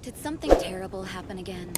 Did something terrible happen again?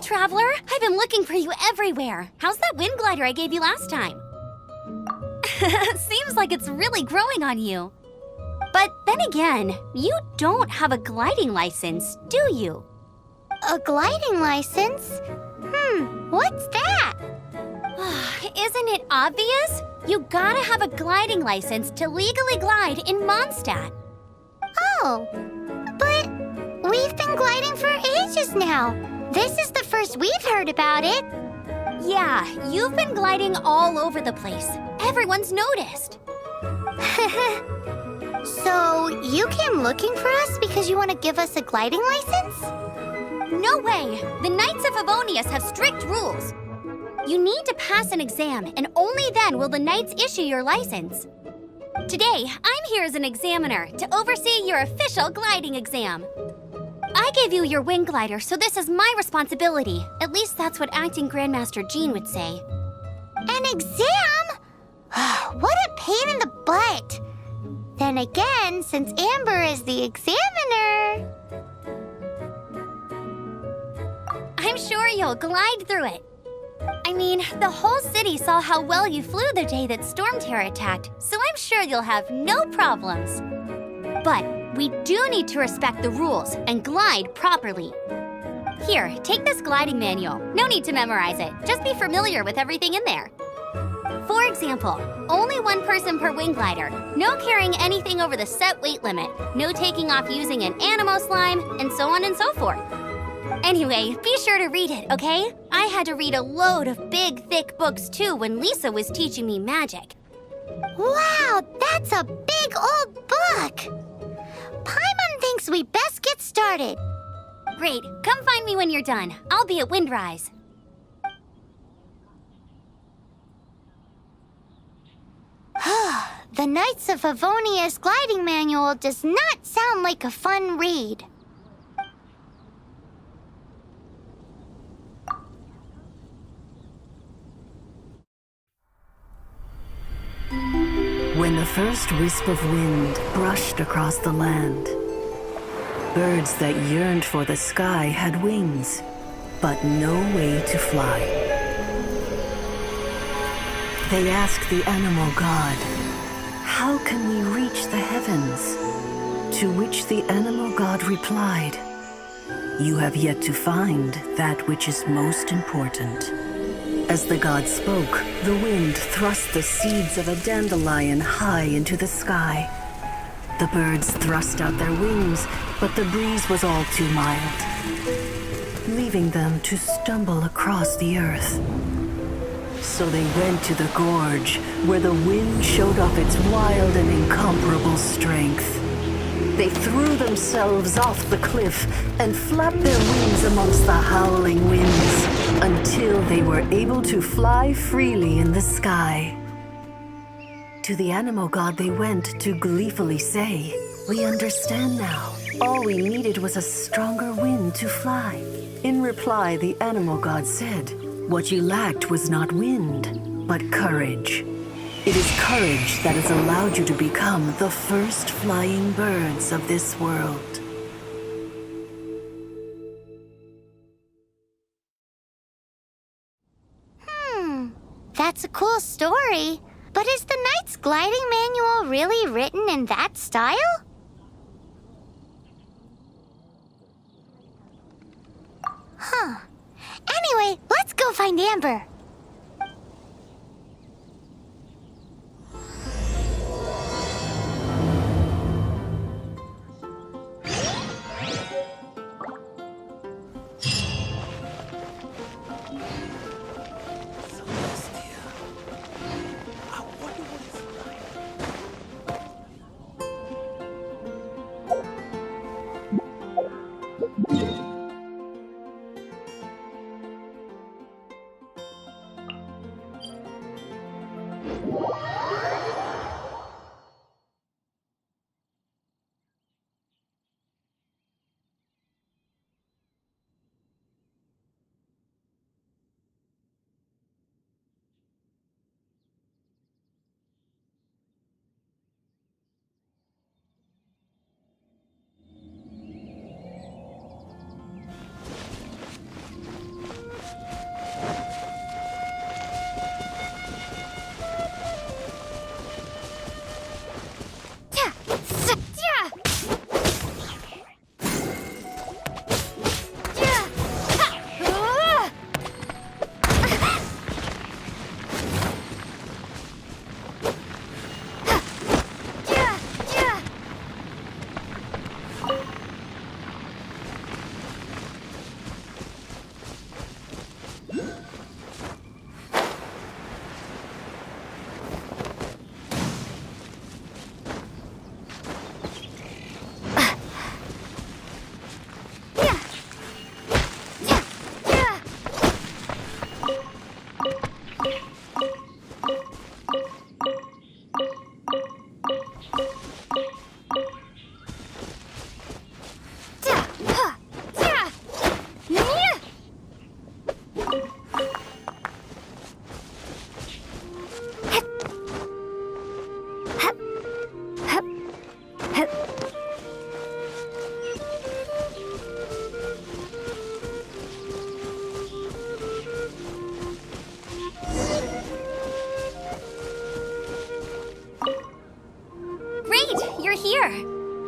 Traveler, I've been looking for you everywhere. How's that wind glider I gave you last time? Seems like it's really growing on you. But then again, you don't have a gliding license, do you? A gliding license? What's that? Isn't it obvious? You gotta have a gliding license to legally glide in Mondstadt. Oh, but we've been gliding for ages now. This is the first we've heard about it. Yeah, you've been gliding all over the place. Everyone's noticed. So, you came looking for us because you want to give us a gliding license? No way! The Knights of Favonius have strict rules. You need to pass an exam, and only then will the Knights issue your license. Today, I'm here as an examiner to oversee your official gliding exam. I gave you your wing glider, so this is my responsibility. At least that's what Acting Grandmaster Jean would say. An exam? What a pain in the butt. Then again, since Amber is the examiner... I'm sure you'll glide through it. I mean, the whole city saw how well you flew the day that Storm Terror attacked, so I'm sure you'll have no problems. But we do need to respect the rules and glide properly. Here, take this gliding manual. No need to memorize it. Just be familiar with everything in there. For example, only one person per wing glider, no carrying anything over the set weight limit, no taking off using an animo slime, and so on and so forth. Anyway, be sure to read it, okay? I had to read a load of big, thick books too when Lisa was teaching me magic. Wow, that's a big old book! Paimon thinks we best get started. Great, come find me when you're done. I'll be at Windrise. The Knights of Favonius gliding manual does not sound like a fun read. When the first wisp of wind brushed across the land, birds that yearned for the sky had wings, but no way to fly. They asked the animal god, "How can we reach the heavens?" To which the animal god replied, "You have yet to find that which is most important." As the god spoke, the wind thrust the seeds of a dandelion high into the sky. The birds thrust out their wings, but the breeze was all too mild, leaving them to stumble across the earth. So they went to the gorge, where the wind showed off its wild and incomparable strength. They threw themselves off the cliff and flapped their wings amongst the howling winds until they were able to fly freely in the sky. To the animal god they went to gleefully say, "We understand now. All we needed was a stronger wind to fly." In reply, the animal god said, "What you lacked was not wind, but courage. It is courage that has allowed you to become the first flying birds of this world." That's a cool story. But is the Knight's gliding manual really written in that style? find Amber.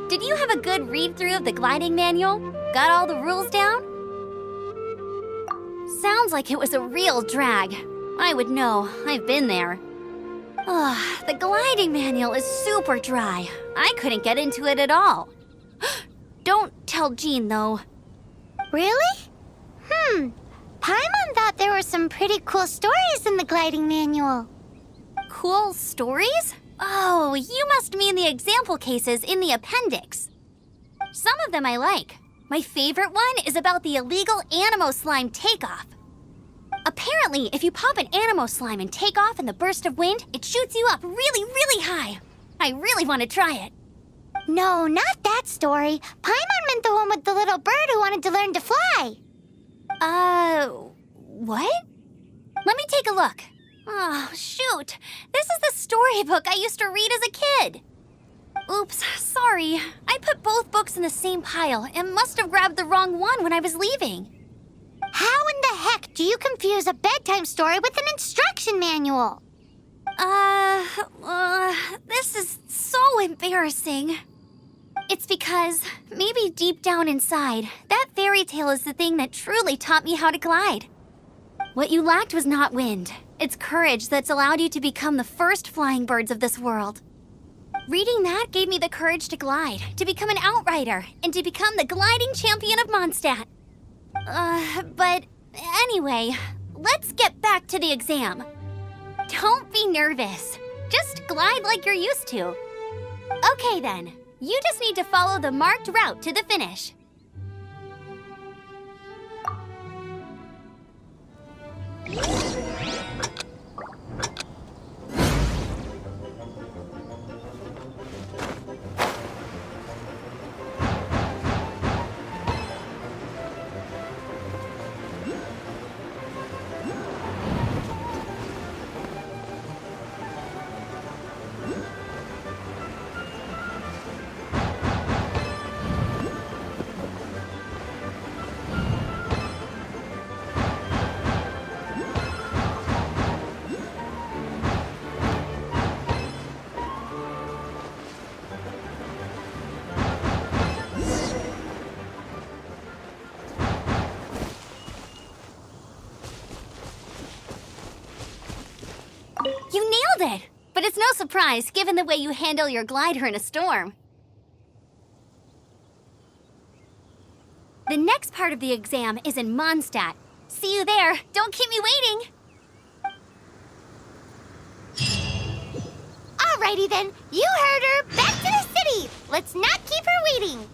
Did you have a good read-through of the gliding manual? Got all the rules down? Sounds like it was a real drag. I would know. I've been there. The gliding manual is super dry. I couldn't get into it at all. Don't tell Jean, though. Really? Paimon thought there were some pretty cool stories in the gliding manual. Cool stories? Oh, you must mean the example cases in the appendix. Some of them I like. My favorite one is about the illegal Animo slime takeoff. Apparently, if you pop an Animo slime and take off in the burst of wind, it shoots you up really, really high. I really want to try it. No, not that story. Paimon meant the one with the little bird who wanted to learn to fly. What? Let me take a look. Oh, shoot. This is the storybook I used to read as a kid. Oops, sorry. I put both books in the same pile and must have grabbed the wrong one when I was leaving. How in the heck do you confuse a bedtime story with an instruction manual? This is so embarrassing. It's because, maybe deep down inside, that fairy tale is the thing that truly taught me how to glide. What you lacked was not wind. It's courage that's allowed you to become the first flying birds of this world. Reading that gave me the courage to glide, to become an outrider, and to become the gliding champion of Mondstadt. But anyway, let's get back to the exam. Don't be nervous. Just glide like you're used to. Okay then, you just need to follow the marked route to the finish. it. But it's no surprise, given the way you handle your glider in a storm. The next part of the exam is in Mondstadt. See you there. Don't keep me waiting. Alrighty then, you heard her. Back to the city. Let's not keep her waiting.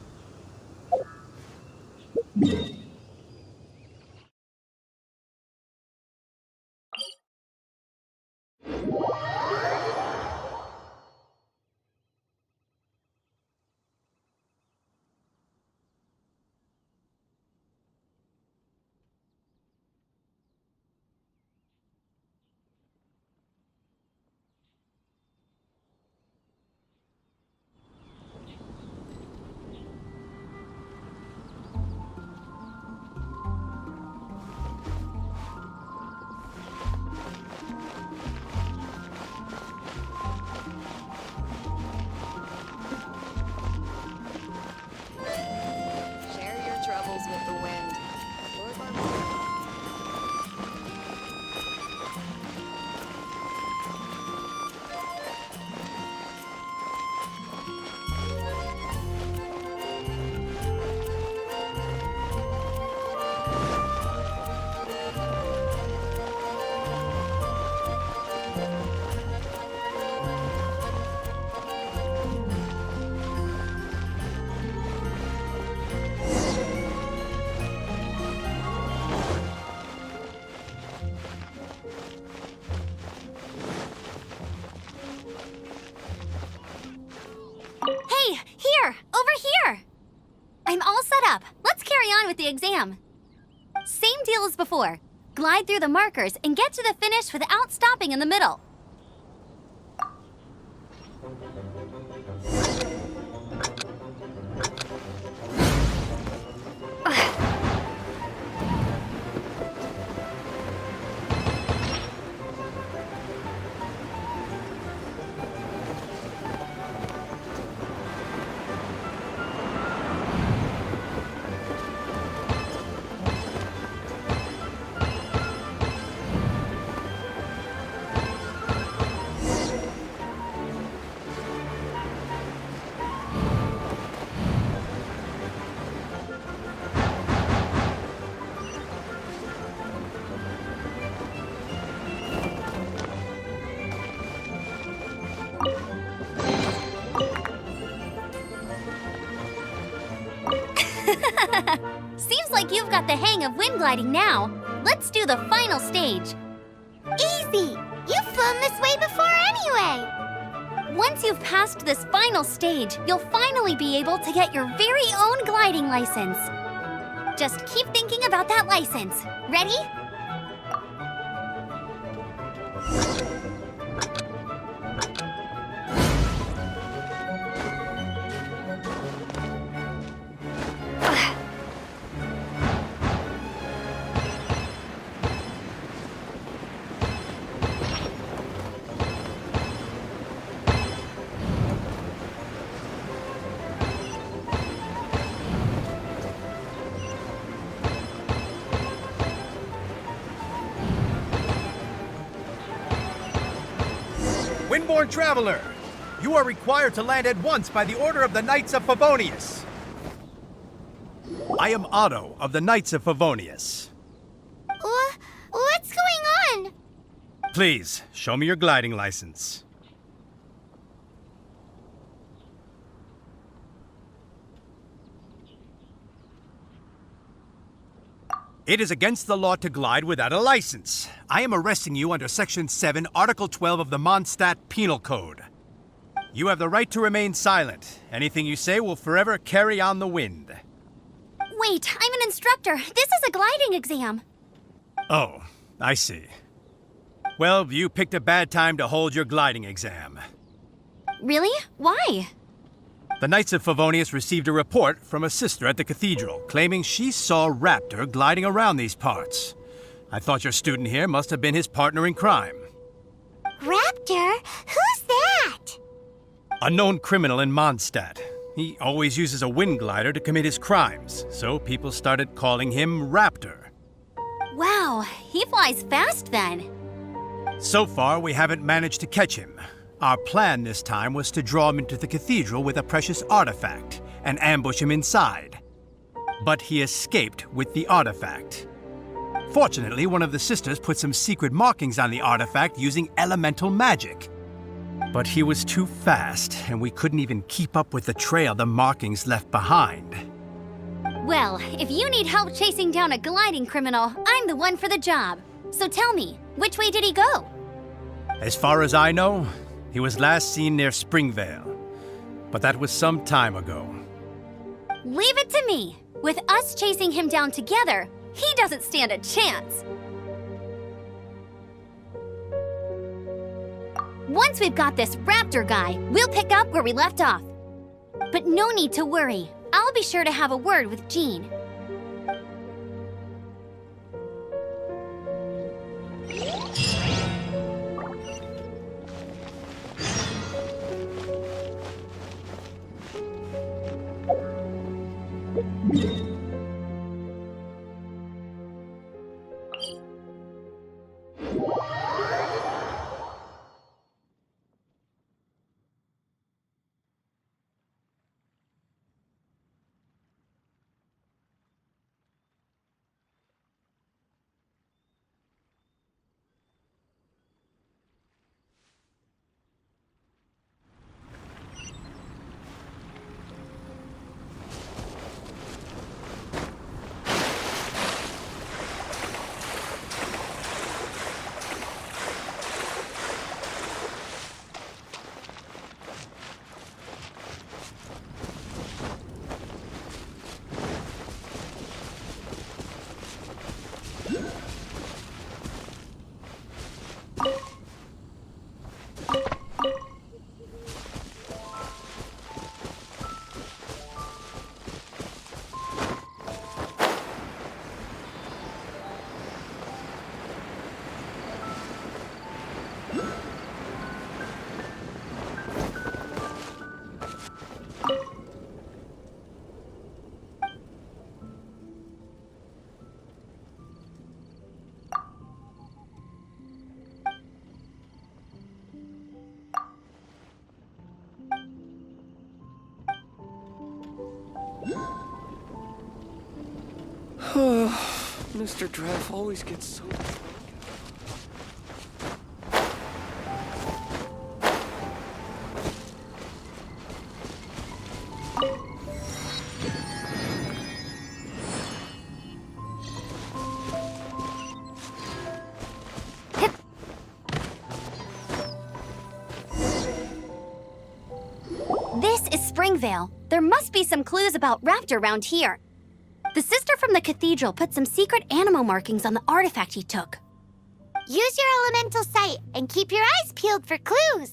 Share your troubles with the wind. Lord Barbara. Hey, here! Over here! I'm all set up. Let's carry on with the exam. Same deal as before. Glide through the markers and get to the finish without stopping in the middle. Seems like you've got the hang of wind gliding now. Let's do the final stage. Easy. You've flown this way before anyway. Once you've passed this final stage, you'll finally be able to get your very own gliding license. Just keep thinking about that license. Ready? Windborne Traveler, you are required to land at once by the order of the Knights of Favonius. I am Otto of the Knights of Favonius. What's going on? Please, show me your gliding license. It is against the law to glide without a license. I am arresting you under Section 7, Article 12 of the Mondstadt Penal Code. You have the right to remain silent. Anything you say will forever carry on the wind. Wait, I'm an instructor. This is a gliding exam. Oh, I see. Well, you picked a bad time to hold your gliding exam. Really? Why? The Knights of Favonius received a report from a sister at the cathedral claiming she saw Raptor gliding around these parts. I thought your student here must have been his partner in crime. Raptor? Who's that? A known criminal in Mondstadt. He always uses a wind glider to commit his crimes, so people started calling him Raptor. Wow, he flies fast then. So far, we haven't managed to catch him. Our plan this time was to draw him into the cathedral with a precious artifact and ambush him inside. But he escaped with the artifact. Fortunately, one of the sisters put some secret markings on the artifact using elemental magic. But he was too fast, and we couldn't even keep up with the trail the markings left behind. Well, if you need help chasing down a gliding criminal, I'm the one for the job. So tell me, which way did he go? As far as I know, he was last seen near Springvale. But that was some time ago. Leave it to me. With us chasing him down together, he doesn't stand a chance. Once we've got this raptor guy, we'll pick up where we left off. But no need to worry. I'll be sure to have a word with Jean. Mr. Dreff always gets so drunk. This is Springvale. There must be some clues about Raptor around here. The sister from the cathedral put some secret animal markings on the artifact he took. Use your elemental sight and keep your eyes peeled for clues.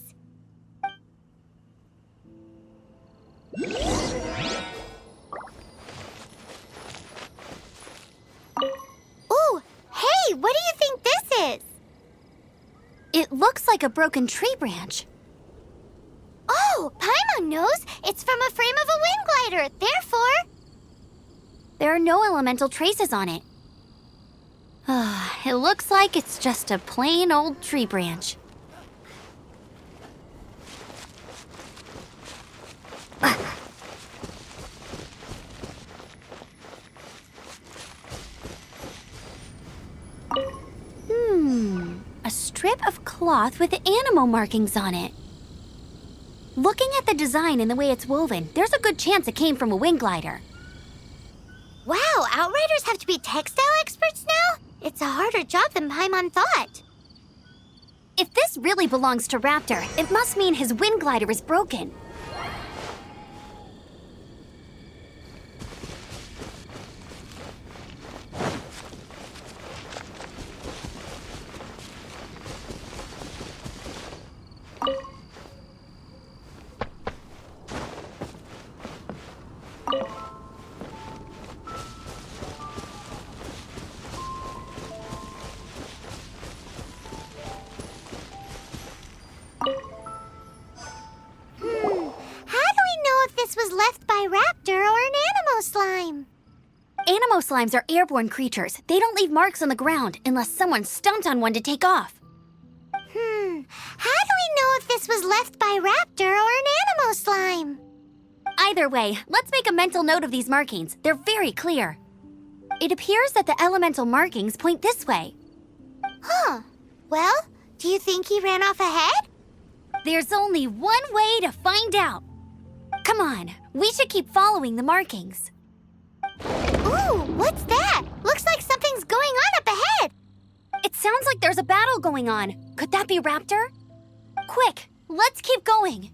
Ooh, hey, what do you think this is? It looks like a broken tree branch. Oh, Paimon knows. It's from a frame of a wind glider. Therefore, There are no elemental traces on it. It looks like it's just a plain old tree branch. A strip of cloth with animal markings on it. Looking at the design and the way it's woven, there's a good chance it came from a wind glider. wow, Outriders have to be textile experts now? It's a harder job than Paimon thought. If this really belongs to Raptor, it must mean his wind glider is broken. Slimes are airborne creatures. They don't leave marks on the ground unless someone stomped on one to take off. How do we know if this was left by Raptor or an Animo slime? Either way, let's make a mental note of these markings. They're very clear. It appears that the elemental markings point this way. Huh. Well, do you think he ran off ahead? There's only one way to find out. Come on, we should keep following the markings. Ooh, what's that? Looks like something's going on up ahead. It sounds like there's a battle going on. Could that be Raptor? Quick, let's keep going.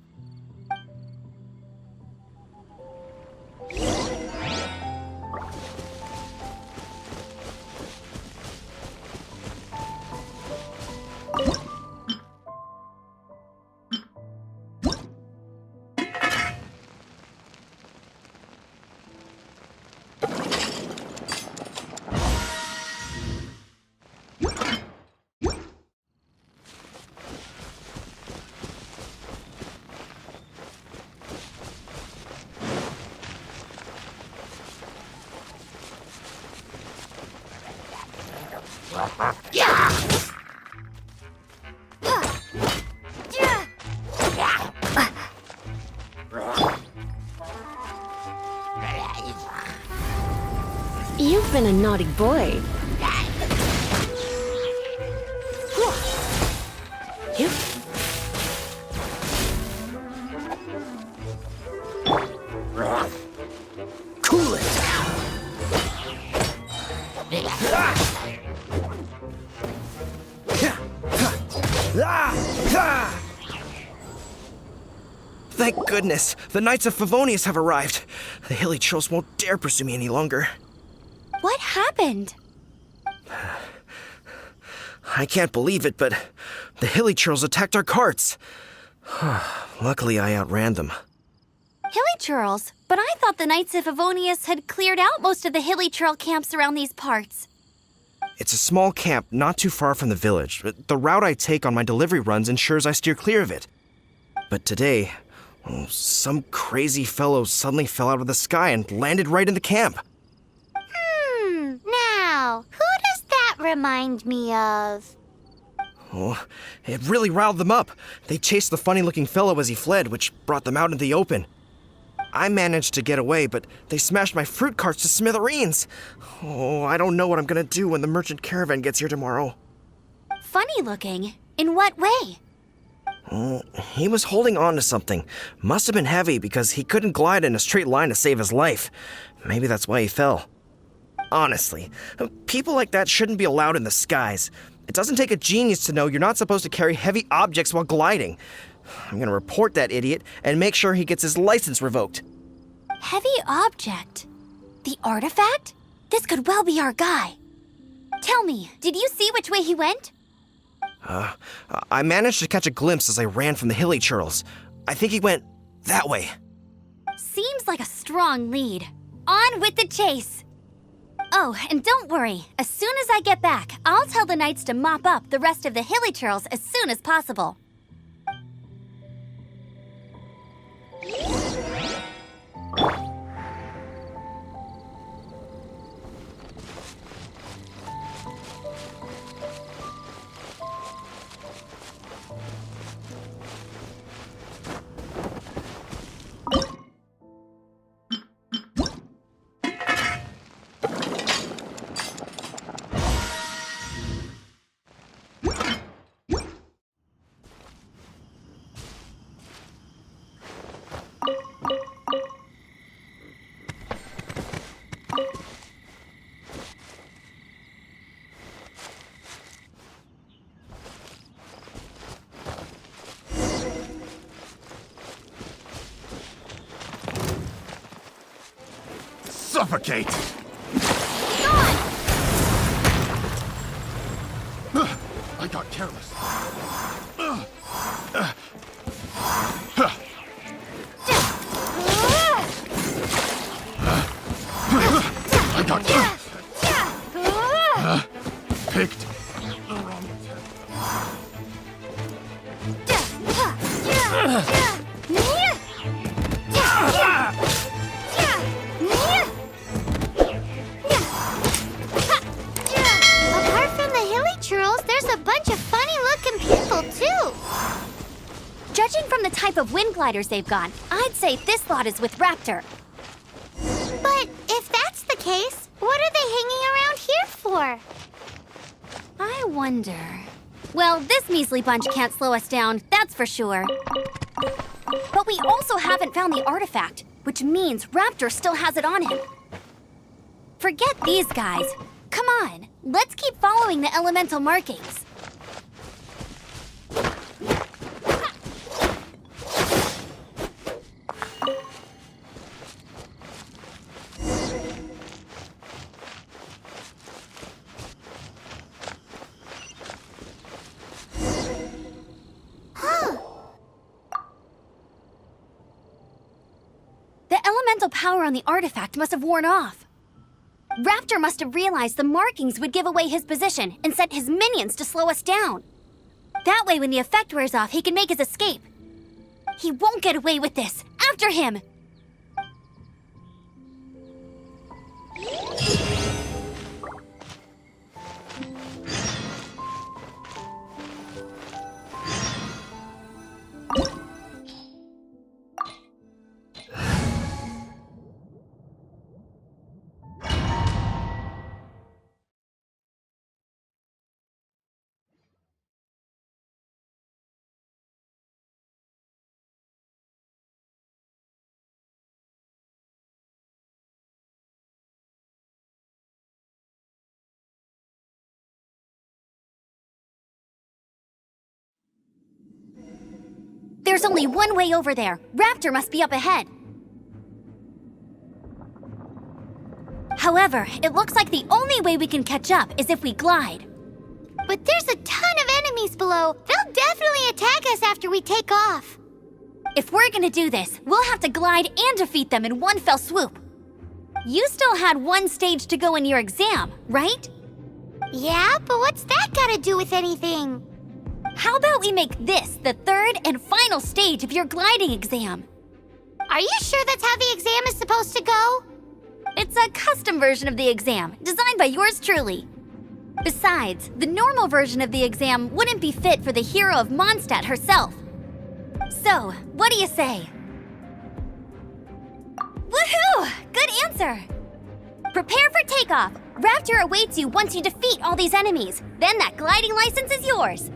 You've been a naughty boy. You. Cool it! Thank goodness, the Knights of Favonius have arrived. The hilly trolls won't dare pursue me any longer. What happened? I can't believe it, but the hilly trolls attacked our carts. Luckily, I outran them. Hilly Churls? But I thought the Knights of Favonius had cleared out most of the Hilly Churl camps around these parts. It's a small camp not too far from the village, but the route I take on my delivery runs ensures I steer clear of it. But today, some crazy fellow suddenly fell out of the sky and landed right in the camp. Now, who does that remind me of? Oh, it really riled them up. They chased the funny-looking fellow as he fled, which brought them out into the open. I managed to get away, but they smashed my fruit carts to smithereens. Oh, I don't know what I'm gonna do when the merchant caravan gets here tomorrow. Funny looking? In what way? Oh, he was holding on to something. Must have been heavy because he couldn't glide in a straight line to save his life. Maybe that's why he fell. Honestly, people like that shouldn't be allowed in the skies. It doesn't take a genius to know you're not supposed to carry heavy objects while gliding. I'm gonna report that idiot and make sure he gets his license revoked. Heavy object? The artifact? This could well be our guy. Tell me, did you see which way he went? I managed to catch a glimpse as I ran from the hilly churls. I think he went that way. Seems like a strong lead. On with the chase! Oh, and don't worry. As soon as I get back, I'll tell the knights to mop up the rest of the hilly churls as soon as possible. Suffocate! I got careless. I got picked the wrong Apart from the hilly churls, there's a bunch of funny-looking type of wind gliders they've got, I'd say this lot is with Raptor. But if that's the case, what are they hanging around here for? I wonder... Well, this measly bunch can't slow us down, that's for sure. But we also haven't found the artifact, which means Raptor still has it on him. Forget these guys. Come on, let's keep following the elemental markings. The elemental power on the artifact must have worn off. Raptor must have realized the markings would give away his position and sent his minions to slow us down. That way, when the effect wears off, he can make his escape. He won't get away with this. After him! There's only one way over there. Raptor must be up ahead. However, it looks like the only way we can catch up is if we glide. But there's a ton of enemies below. They'll definitely attack us after we take off. If we're gonna do this, we'll have to glide and defeat them in one fell swoop. You still had one stage to go in your exam, right? Yeah, but what's that gotta do with anything? How about we make this the third and final stage of your gliding exam? Are you sure that's how the exam is supposed to go? It's a custom version of the exam, designed by yours truly. Besides, the normal version of the exam wouldn't be fit for the hero of Mondstadt herself. So, what do you say? Woohoo! Good answer! Prepare for takeoff. Raptor awaits you once you defeat all these enemies. Then that gliding license is yours.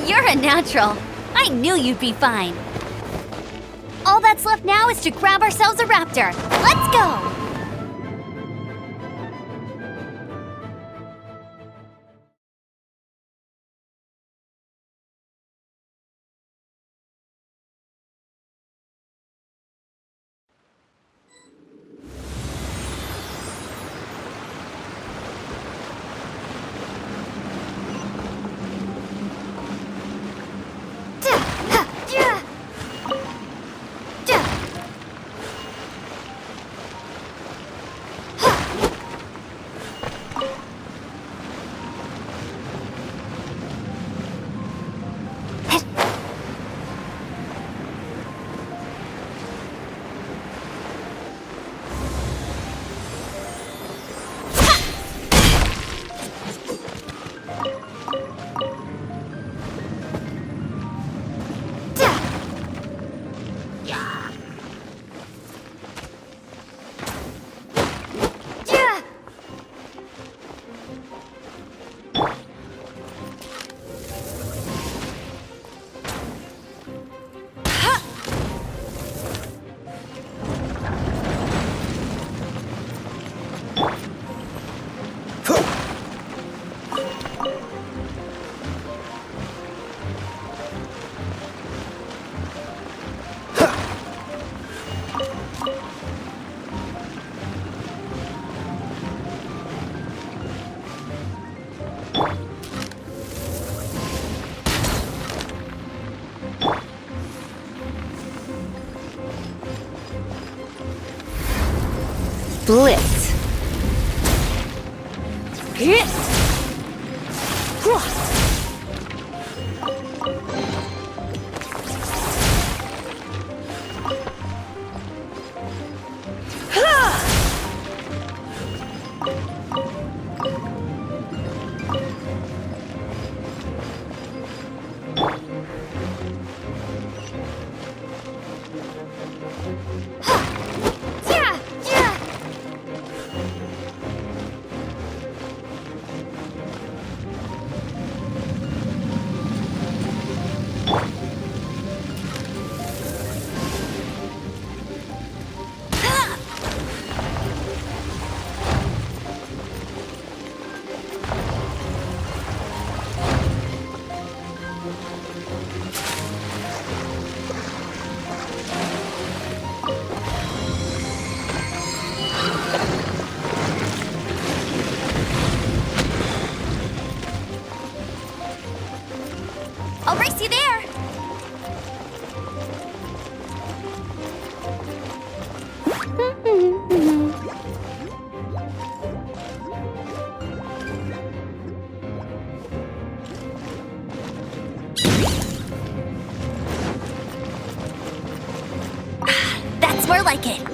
You're a natural. I I knew you'd be fine. All that's left now is to grab ourselves a raptor. Let's go! Blitz. I'll race you there! That's more like it.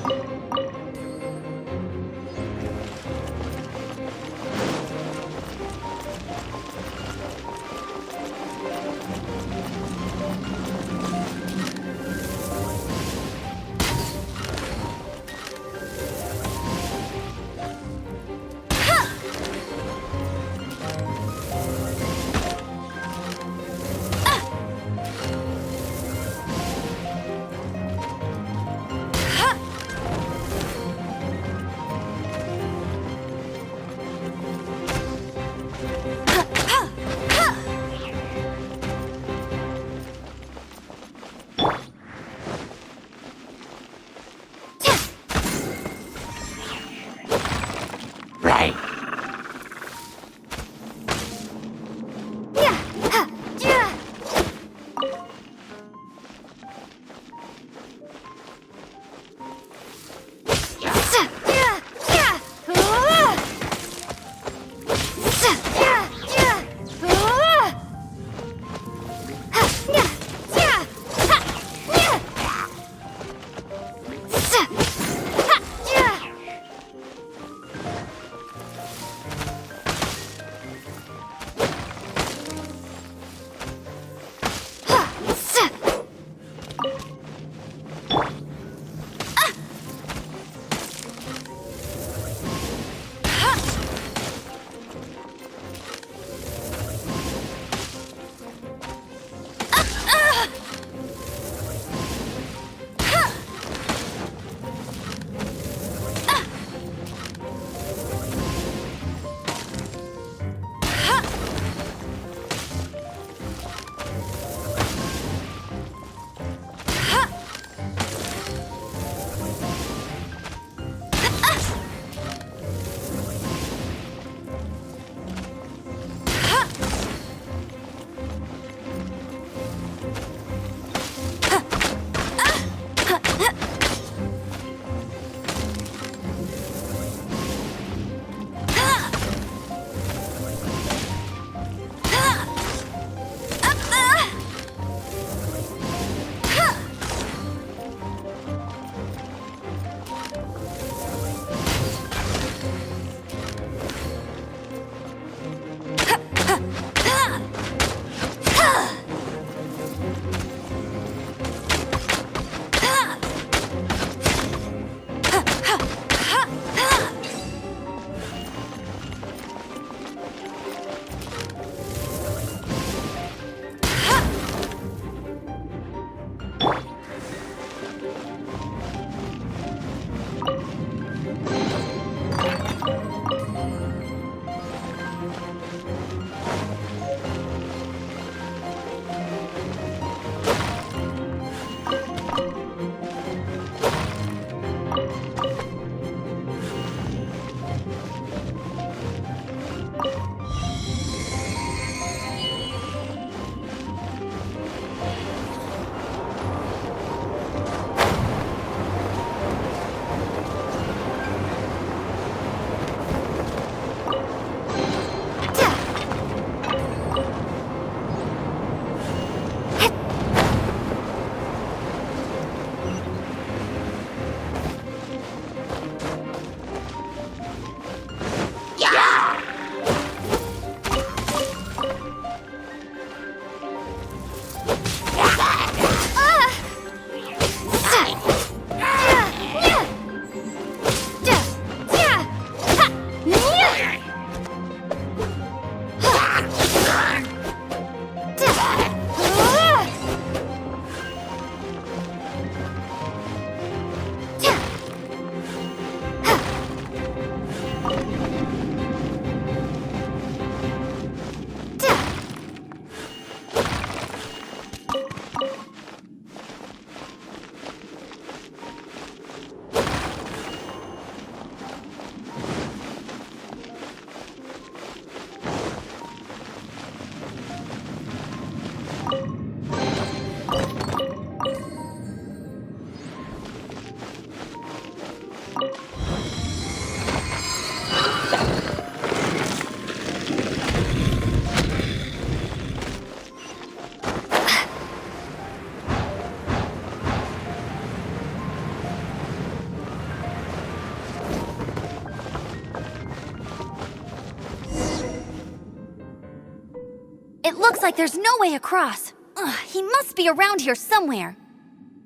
It looks like there's no way across. Ugh, he must be around here somewhere.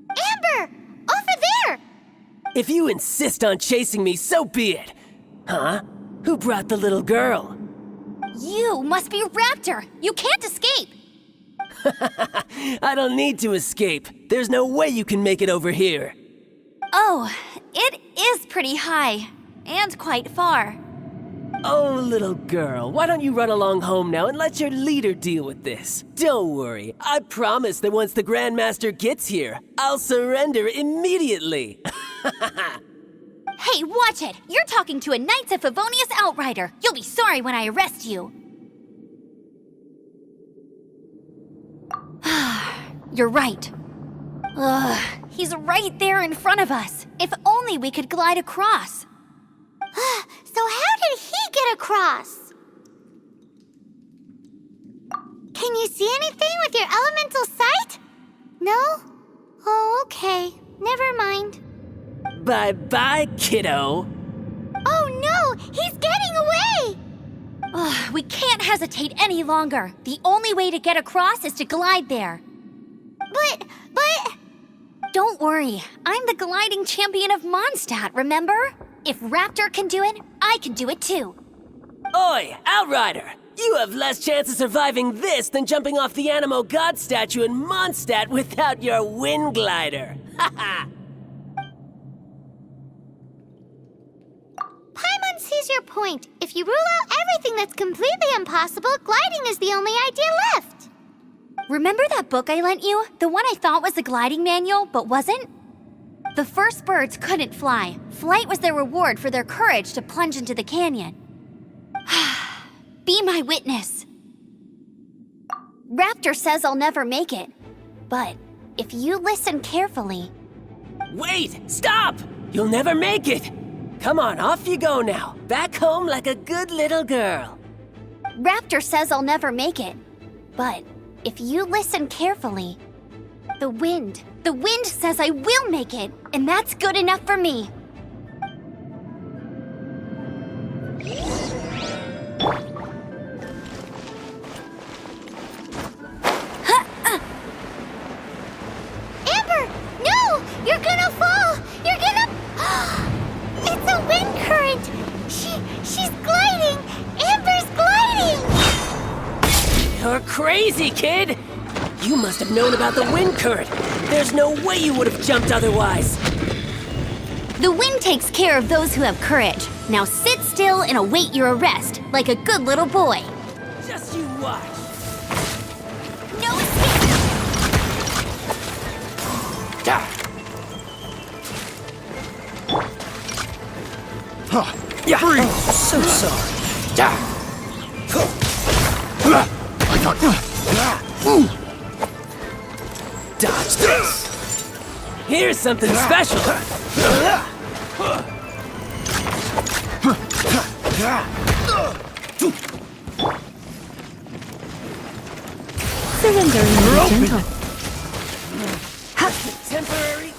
Amber! Over there! If you insist on chasing me, so be it. Huh? Who brought the little girl? You must be Raptor. You can't escape. I don't need to escape. There's no way you can make it over here. Oh, it is pretty high. And quite far. Oh, little girl, why don't you run along home now and let your leader deal with this? Don't worry, I promise that once the Grandmaster gets here, I'll surrender immediately. Hey, watch it! You're talking to a Knights of Favonius outrider. You'll be sorry when I arrest you. You're right. Ugh, he's right there in front of us. If only we could glide across. So how did he get across? Can you see anything with your elemental sight? No? Oh, okay. Never mind. Bye-bye, kiddo. Oh no! He's getting away! Ugh, we can't hesitate any longer. The only way to get across is to glide there. But... Don't worry. I'm the gliding champion of Mondstadt, remember? If Raptor can do it, I can do it too. Oi, Outrider! You have less chance of surviving this than jumping off the Animo God statue in Mondstadt without your wind glider. Haha! Paimon sees your point. If you rule out everything that's completely impossible, gliding is the only idea left. Remember that book I lent you? The one I thought was the gliding manual, but wasn't? The first birds couldn't fly. Flight was their reward for their courage to plunge into the canyon. Be my witness. Raptor says I'll never make it. But if you listen carefully... Wait! Stop! You'll never make it! Come on, off you go now. Back home like a good little girl. Raptor says I'll never make it. But if you listen carefully... The wind says I will make it, and that's good enough for me. Amber! No! You're gonna fall! You're gonna... It's a wind current! She's gliding! Amber's gliding! You're crazy, kid! You must have known about the wind current. There's no way you would have jumped otherwise. The wind takes care of those who have courage. Now sit still and await your arrest, like a good little boy. Just you watch. No escape! Yeah. Freeze! So sorry. I got Dodge this. Here's something special. Surrendering the gentle. Temporary.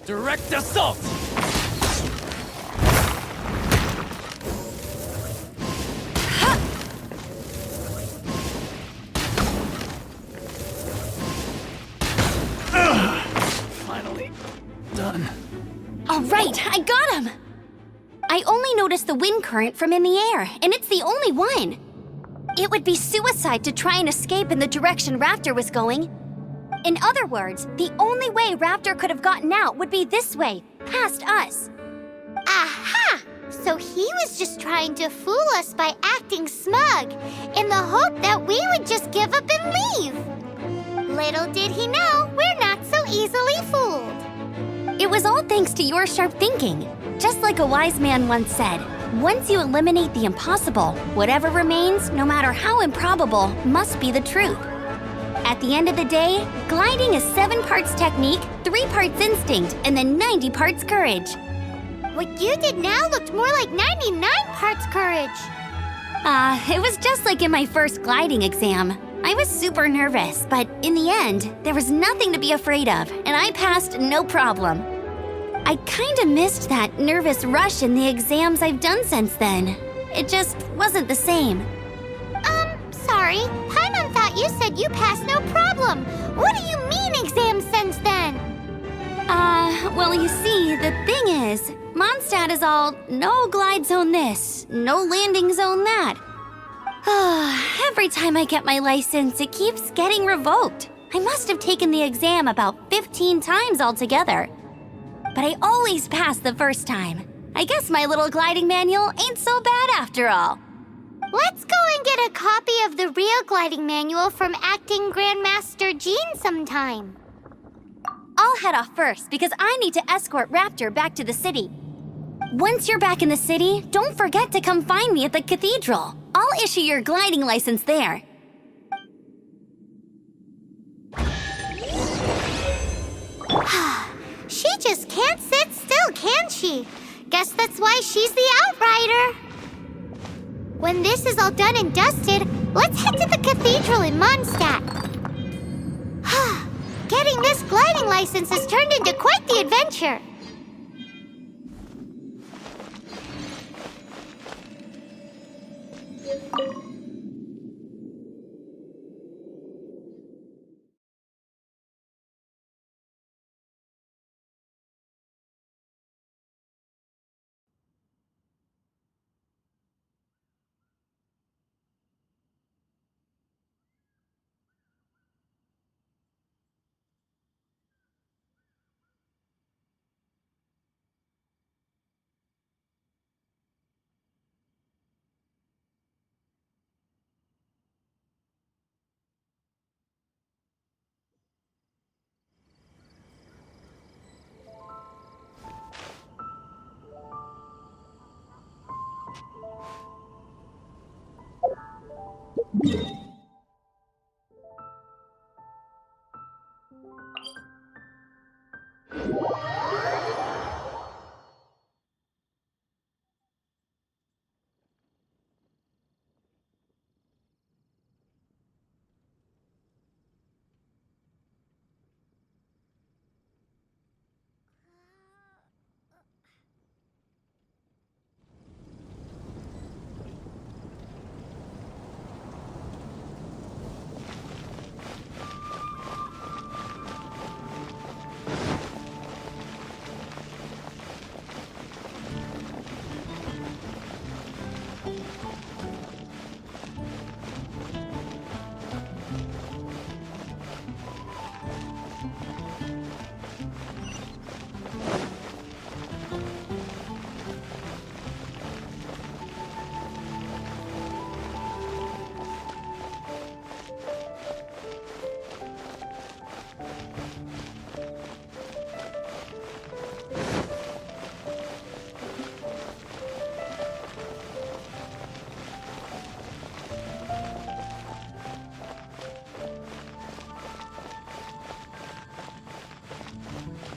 Direct assault! Finally done. All right, I got him! I only noticed the wind current from in the air, and it's the only one. It would be suicide to try and escape in the direction Raptor was going. In other words, the only way Raptor could have gotten out would be this way, past us. Aha! So he was just trying to fool us by acting smug, in the hope that we would just give up and leave. Little did he know, we're not so easily fooled. It was all thanks to your sharp thinking. Just like a wise man once said, once you eliminate the impossible, whatever remains, no matter how improbable, must be the truth. At the end of the day, gliding is 7 parts technique, 3 parts instinct, and then 90 parts courage. What you did now looked more like 99 parts courage. It was just like in my first gliding exam. I was super nervous, but in the end, there was nothing to be afraid of, and I passed no problem. I kinda missed that nervous rush in the exams I've done since then. It just wasn't the same. Sorry. Paimon thought you said you passed no problem. What do you mean exams since then? Well, you see, the thing is, Mondstadt is all no glide zone this, no landing zone that. Every time I get my license, it keeps getting revoked. I must have taken the exam about 15 times altogether. But I always pass the first time. I guess my little gliding manual ain't so bad after all. Let's go and get a copy of the real gliding manual from Acting Grandmaster Jean sometime. I'll head off first because I need to escort Raptor back to the city. Once you're back in the city, don't forget to come find me at the cathedral. I'll issue your gliding license there. She just can't sit still, can she? Guess that's why she's the Outrider. When this is all done and dusted, let's head to the cathedral in Mondstadt. Getting this gliding license has turned into quite the adventure.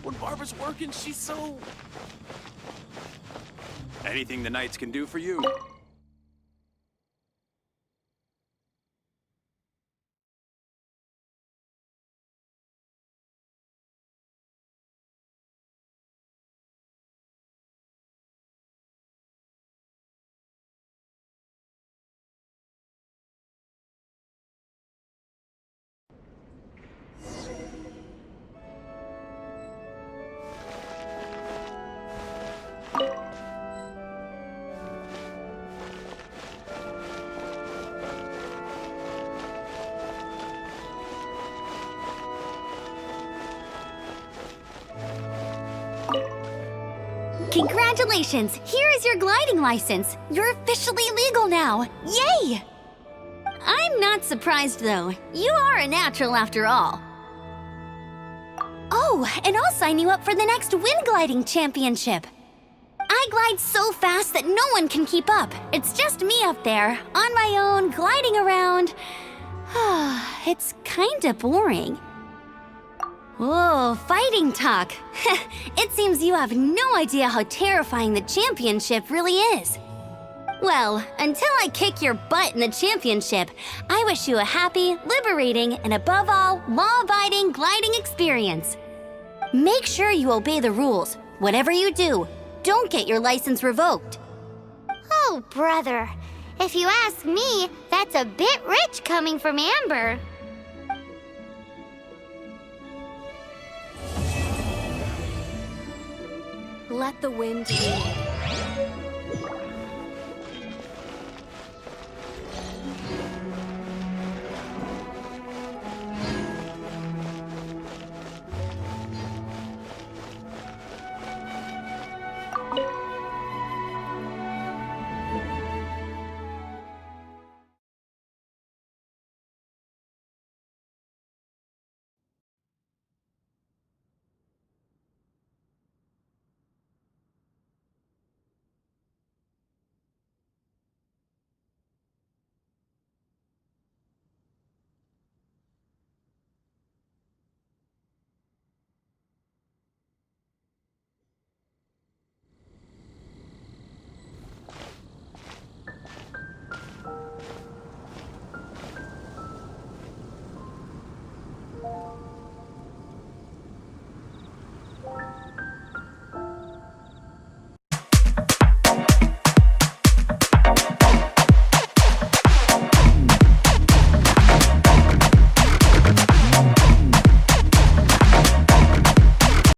When Barbara's working, she's so... Anything the Knights can do for you. Congratulations! Here is your gliding license. You're officially legal now. Yay! I'm not surprised, though. You are a natural after all. Oh, and I'll sign you up for the next wind gliding championship. I glide so fast that no one can keep up. It's just me up there, on my own, gliding around. It's kinda boring. Whoa, fighting talk. It seems you have no idea how terrifying the championship really is. Well, until I kick your butt in the championship, I wish you a happy, liberating, and above all, law-abiding gliding experience. Make sure you obey the rules. Whatever you do, don't get your license revoked. Oh, brother. If you ask me, that's a bit rich coming from Amber. Let the wind lead.